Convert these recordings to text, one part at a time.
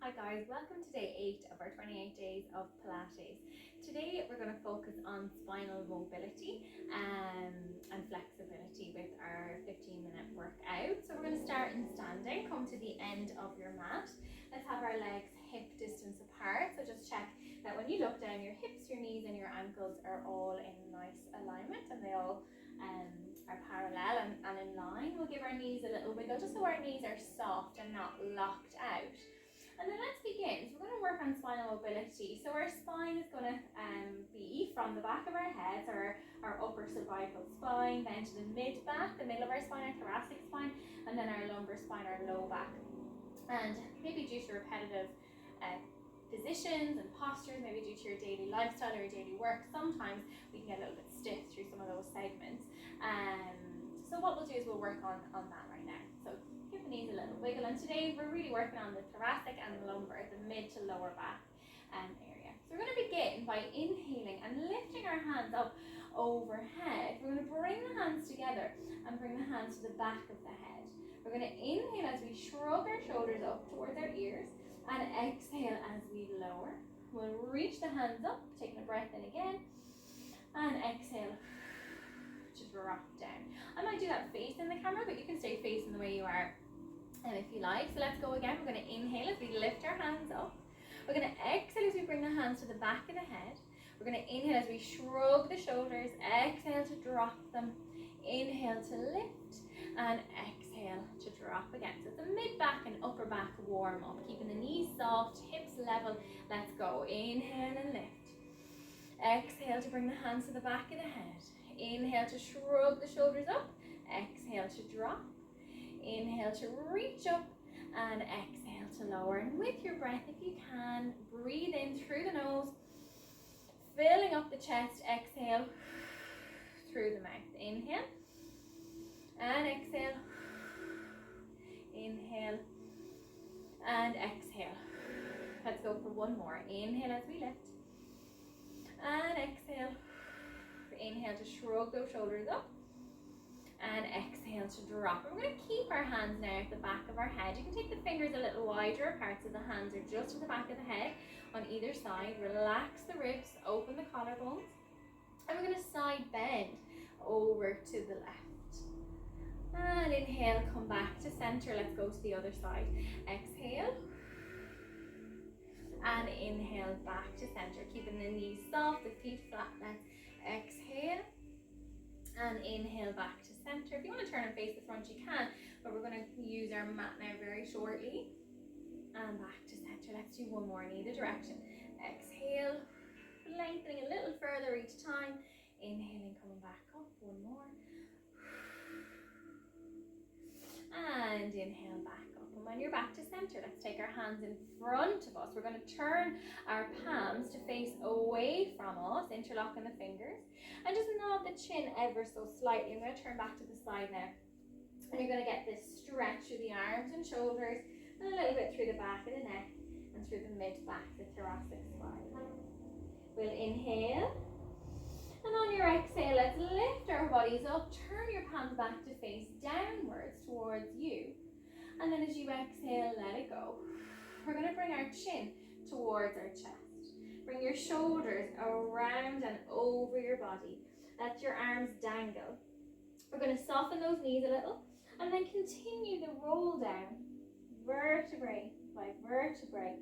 Hi guys, welcome to day 8 of our 28 days of Pilates. Today we're going to focus on spinal mobility and flexibility with our 15-minute workout. So we're going to start in standing, come to the end of your mat. Let's have our legs hip distance apart. So just check that when you look down, your hips, your knees and your ankles are all in nice alignment and they all are parallel and in line. We'll give our knees a little wiggle just so our knees are soft and not locked out. And then let's begin. So we're going to work on spinal mobility. So our spine is going to be from the back of our heads, or our upper cervical spine, then to the mid back, the middle of our spine, our thoracic spine, and then our lumbar spine, our low back. And maybe due to repetitive positions and postures, maybe due to your daily lifestyle or your daily work, sometimes we can get a little bit stiff through some of those segments. So what we'll do is we'll work on that right now. So give the knees a little wiggle, and today we're really working on the thoracic and the lumbar, the mid to lower back area. So we're going to begin by inhaling and lifting our hands up overhead. We're going to bring the hands together and bring the hands to the back of the head. We're going to inhale as we shrug our shoulders up towards our ears, and exhale as we lower. We'll reach the hands up, taking a breath in again, and exhale to drop down. I might do that facing the camera, but you can stay facing the way you are if you like. So let's go again. We're going to inhale as we lift our hands up. We're going to exhale as we bring the hands to the back of the head. We're going to inhale as we shrug the shoulders, exhale to drop them, inhale to lift, and exhale to drop again. So it's a mid back and upper back warm up, keeping the knees soft, hips level. Let's go. Inhale and lift. Exhale to bring the hands to the back of the head. Inhale to shrug the shoulders up. Exhale to drop. Inhale to reach up, and exhale to lower. And with your breath, if you can, breathe in through the nose, filling up the chest. Exhale through the mouth. Inhale and exhale. Inhale and exhale. Let's go for one more. Inhale as we lift, and exhale. Inhale to shrug those shoulders up, and exhale to drop. And we're going to keep our hands now at the back of our head. You can take the fingers a little wider apart so the hands are just at the back of the head on either side. Relax the ribs, open the collarbones, and we're going to side bend over to the left. And inhale, come back to center. Let's go to the other side. Exhale. And inhale back to center, keeping the knees soft, the feet flat. Let's exhale. And inhale back to center. If you want to turn and face the front, you can, but we're going to use our mat now very shortly. And back to center. Let's do one more in either direction. Exhale, lengthening a little further each time. Inhaling, coming back up. One more. And inhale back up. And when you're back to center, let's take our hands in front of us. We're going to turn our palms to face away from us, interlocking the fingers, and just nod the chin ever so slightly. I'm going to turn back to the side now, and you're going to get this stretch through the arms and shoulders, and a little bit through the back of the neck and through the mid back, the thoracic spine. We'll inhale. And on your exhale, let's lift our bodies up. Turn your palms back to face downwards towards you. And then as you exhale, let it go. We're going to bring our chin towards our chest. Bring your shoulders around and over your body. Let your arms dangle. We're going to soften those knees a little. And then continue the roll down, vertebrae by vertebrae,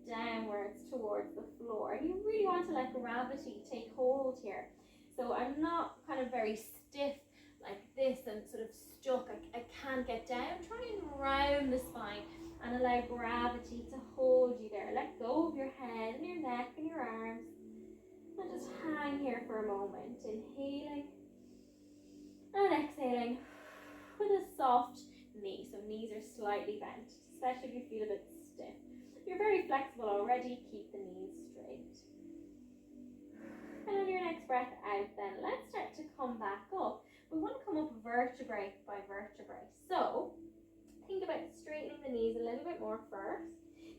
downwards towards the floor. And you really want to let gravity take hold here. So I'm not kind of very stiff like this and sort of stuck. I can't get down. Try and round the spine and allow gravity to hold you there. Let go of your head and your neck and your arms. And just hang here for a moment. Inhaling and exhaling with a soft knee. So knees are slightly bent, especially if you feel a bit stiff. If you're very flexible already, keep the knees straight. And on your next breath out then, let's start to come back up. We want to come up vertebrae by vertebrae. So think about straightening the knees a little bit more first.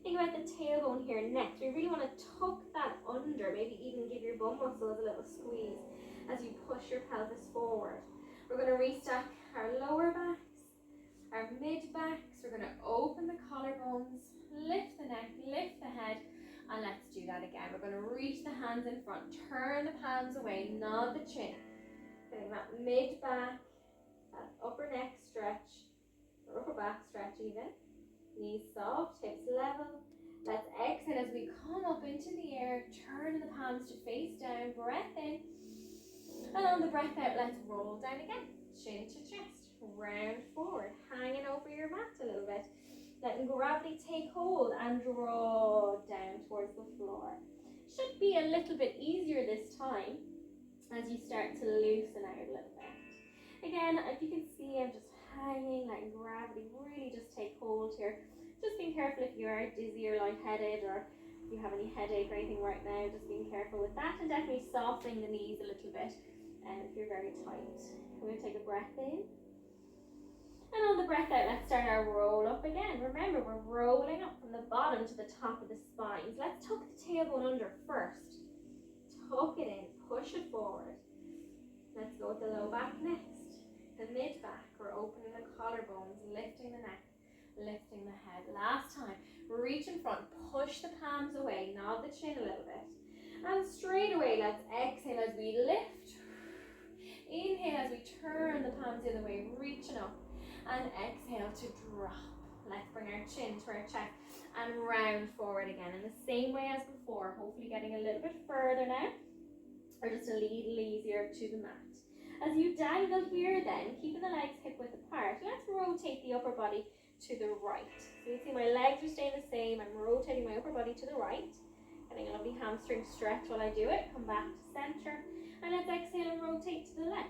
Think about the tailbone here next. We really want to tuck that under, maybe even give your bum muscles a little squeeze as you push your pelvis forward. We're going to restack our lower backs, our mid backs. We're going to open the collarbones, lift the neck lift the head, and let's do that again. We're going to reach the hands in front, turn the palms away, nod the chin, getting that mid back, that upper neck stretch, or upper back stretch even. Knees soft, hips level. Let's exhale as we come up into the air, turn the palms to face down, breath in. And on the breath out, let's roll down again. Chin to chest, round forward, hanging over your mat a little bit. Letting gravity take hold and draw down towards the floor. Should be a little bit easier this time as you start to loosen out a little bit. Again, if you can see, I'm just hanging, letting gravity really just take hold here. Just being careful if you are dizzy or lightheaded, or if you have any headache or anything right now, just being careful with that, and definitely softening the knees a little bit if you're very tight. We're going to take a breath in. And on the breath out, let's start our roll up again. Remember, we're rolling up from the bottom to the top of the spine. So let's tuck the tailbone under first. Tuck it in, push it forward. Let's go with the low back next. The mid back, we're opening the collarbones, lifting the neck, lifting the head. Last time, reach in front, push the palms away, nod the chin a little bit. And straight away, let's exhale as we lift. Inhale as we turn the palms the other way, reaching up. And exhale to drop. Let's bring our chin to our chest and round forward again in the same way as before, hopefully getting a little bit further now, or just a little easier to the mat. As you dangle here then, keeping the legs hip width apart, let's rotate the upper body to the right. So you see my legs are staying the same, I'm rotating my upper body to the right, getting a lovely hamstring stretch while I do it. Come back to center, and let's exhale and rotate to the left.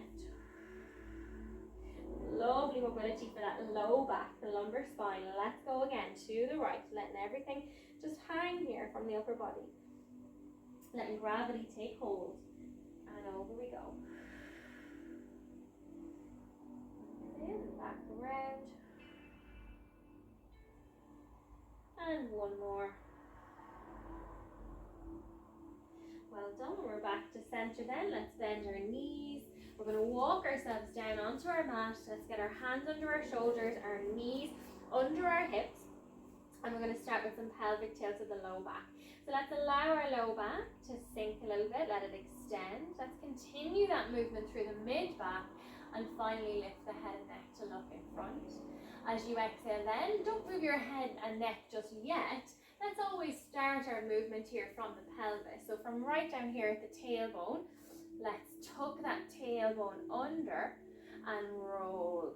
Lovely mobility for that low back, the lumbar spine. Let's go again to the right, letting everything just hang here from the upper body. Letting gravity take hold, and over we go. In, back around. And one more. Well done. We're back to center then. Let's bend our knees. We're going to walk ourselves down onto our mat. Let's get our hands under our shoulders, our knees under our hips. And we're going to start with some pelvic tilts of the low back. So let's allow our low back to sink a little bit. Let it extend. Let's continue that movement through the mid back. And finally lift the head and neck to look in front. As you exhale then, don't move your head and neck just yet. Let's always start our movement here from the pelvis. So from right down here at the tailbone, let's tuck that tailbone under and roll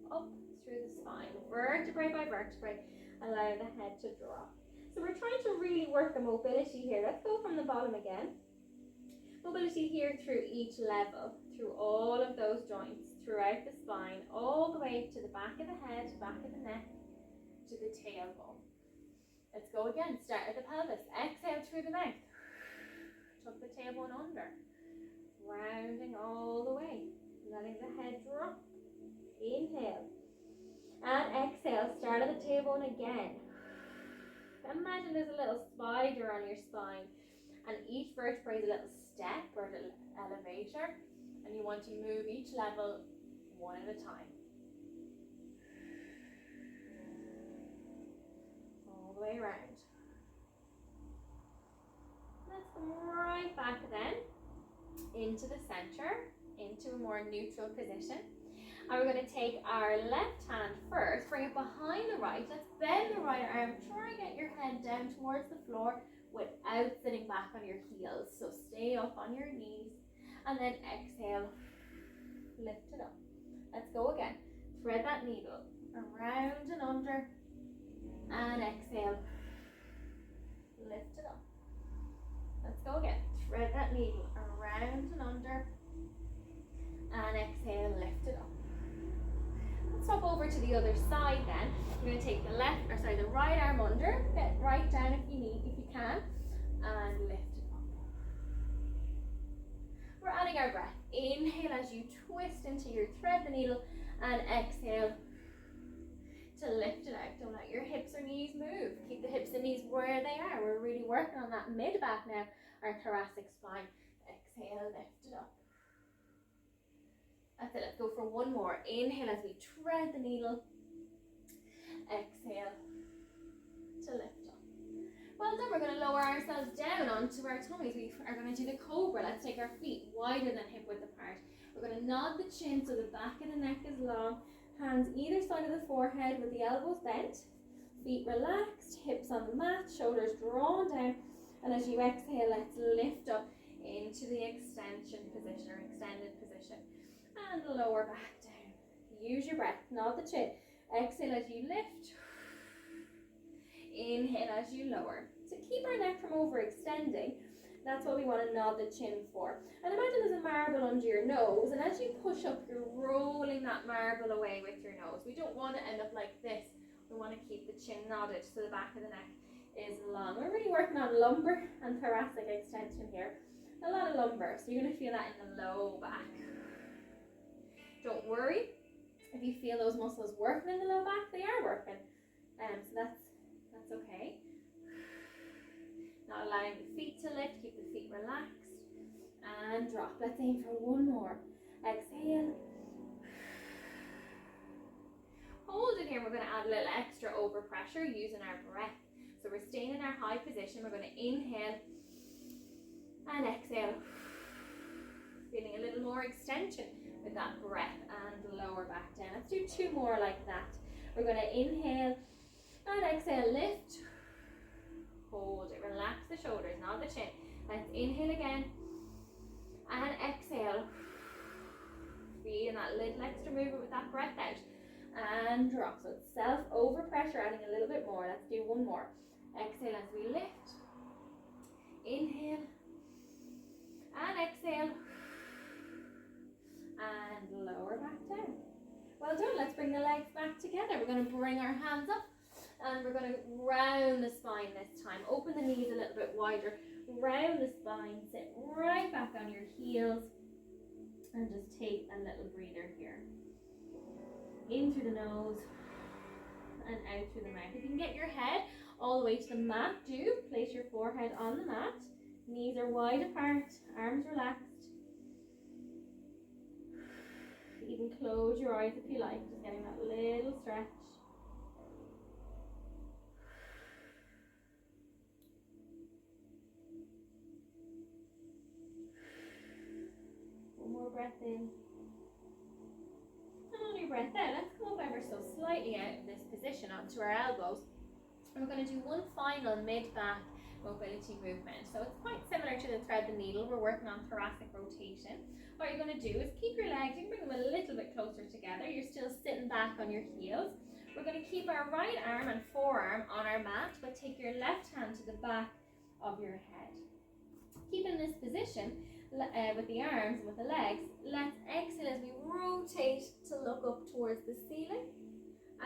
up through the spine, vertebrae by vertebrae. Allow the head to drop. So we're trying to really work the mobility here. Let's go from the bottom again. Mobility here through each level, through all of those joints, throughout the spine, all the way to the back of the head, back of the neck, to the tailbone. Let's go again. Start at the pelvis. Exhale through the mouth. Tuck the tailbone under. Rounding all the way. Letting the head drop. Inhale. And exhale. Start at the tailbone again. Imagine there's a little spider on your spine. And each vertebrae is a little step or a little elevator. And you want to move each level one at a time. All the way around. Let's come right back then into the center, into a more neutral position. And we're going to take our left hand first, bring it behind the right. Let's bend the right arm. Try and get your head down towards the floor without sitting back on your heels. So stay up on your knees. And then exhale, lift it up. Let's go again. Thread that needle around and under. And exhale, lift it up. Let's go again. Thread that needle around and under. And exhale, lift it up. Let's swap over to the other side then. We're going to take the right arm under. Get right down if you can. And lift it up. We're adding our breath. Inhale as you twist into your thread the needle. And exhale to lift it out. Don't let your hips or knees move. Keep the hips and knees where they are. We're really working on that mid back now, our thoracic spine. Exhale, lift it up. That's it. Let's go for one more. Inhale as we thread the needle. Exhale to lift up. Well done. We're going to lower ourselves down onto our tummies. We are going to do the cobra. Let's take our feet wider than hip width apart. We're going to nod the chin so the back of the neck is long. Hands either side of the forehead with the elbows bent. Feet relaxed, hips on the mat, shoulders drawn down. And as you exhale, let's lift up into the extension position or extended position. And lower back down. Use your breath. Nod the chin. Exhale as you lift. Inhale as you lower. To keep our neck from overextending, that's what we want to nod the chin for. And imagine there's a marble under your nose, and as you push up, you're rolling that marble away with your nose. We don't want to end up like this. We want to keep the chin nodded so the back of the neck is long. We're really working on lumbar and thoracic extension here. A lot of lumbar, so you're going to feel that in the low back. Don't worry if you feel those muscles working in the low back. They are working, so that's okay. Now allowing the feet to lift, keep the feet relaxed, and drop. Let's aim for one more. Exhale. Hold it here. We're going to add a little extra overpressure using our breath. So we're staying in our high position. We're going to inhale and exhale. Feeling a little more extension with that breath, and lower back down. Let's do two more like that. We're going to inhale and exhale, lift. Hold it, relax the shoulders, not the chin. Let's inhale again and exhale. Feeling that little extra movement with that breath out. And drop. So it's self over pressure, adding a little bit more. Let's do one more. Exhale as we lift. Inhale and exhale. And lower back down. Well done. Let's bring the legs back together. We're going to bring our hands up. And we're going to round the spine this time. Open the knees a little bit wider. Round the spine. Sit right back on your heels. And just take a little breather here. In through the nose. And out through the mouth. If you can get your head all the way to the mat, do. Place your forehead on the mat. Knees are wide apart. Arms relaxed. Even close your eyes if you like. Just getting that little stretch. More breath in. And on your breath out, let's come up ever so slightly out of this position onto our elbows. And we're going to do one final mid-back mobility movement. So it's quite similar to the thread the needle. We're working on thoracic rotation. What you're going to do is keep your legs, you can bring them a little bit closer together. You're still sitting back on your heels. We're going to keep our right arm and forearm on our mat, but take your left hand to the back of your head. Keep in this position. With the arms, with the legs, let's exhale as we rotate to look up towards the ceiling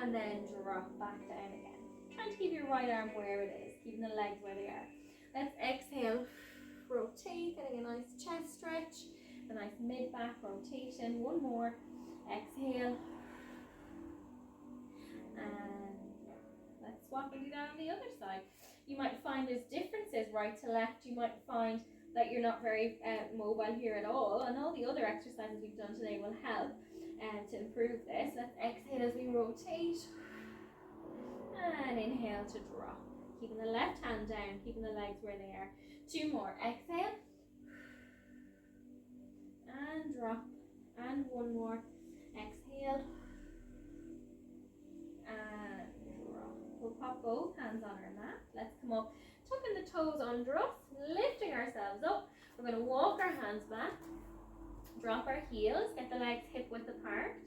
and then drop back down again. Trying to keep your right arm where it is, keeping the legs where they are. Let's exhale, rotate, getting a nice chest stretch, a nice mid-back rotation. One more, exhale, and let's swap and do that on the other side. You might find there's differences right to left. You might find that you're not very mobile here at all, and all the other exercises we've done today will help to improve this. Let's exhale as we rotate and inhale to drop, keeping the left hand down, keeping the legs where they are. Two more. Exhale and drop, and one more. Exhale and drop. We'll pop both hands on our mat. Let's come up, tucking the toes under us, lifting ourselves up. We're going to walk our hands back, drop our heels, get the legs hip width apart.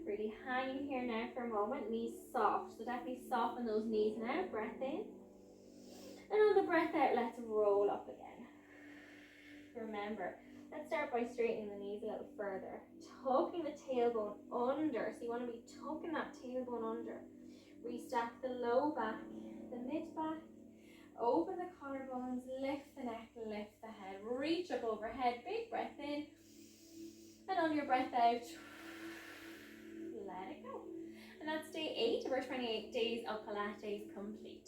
Really hanging here now for a moment, knees soft. So definitely soften those knees now. Breath in. And on the breath out, let's roll up again. Remember, let's start by straightening the knees a little further. Tucking the tailbone under. So you want to be tucking that tailbone under. Restack the low back, the mid back. Open the collarbones, lift the neck, lift the head. Reach up overhead, big breath in. And on your breath out, let it go. And that's day 8 of our 28 days of Pilates complete.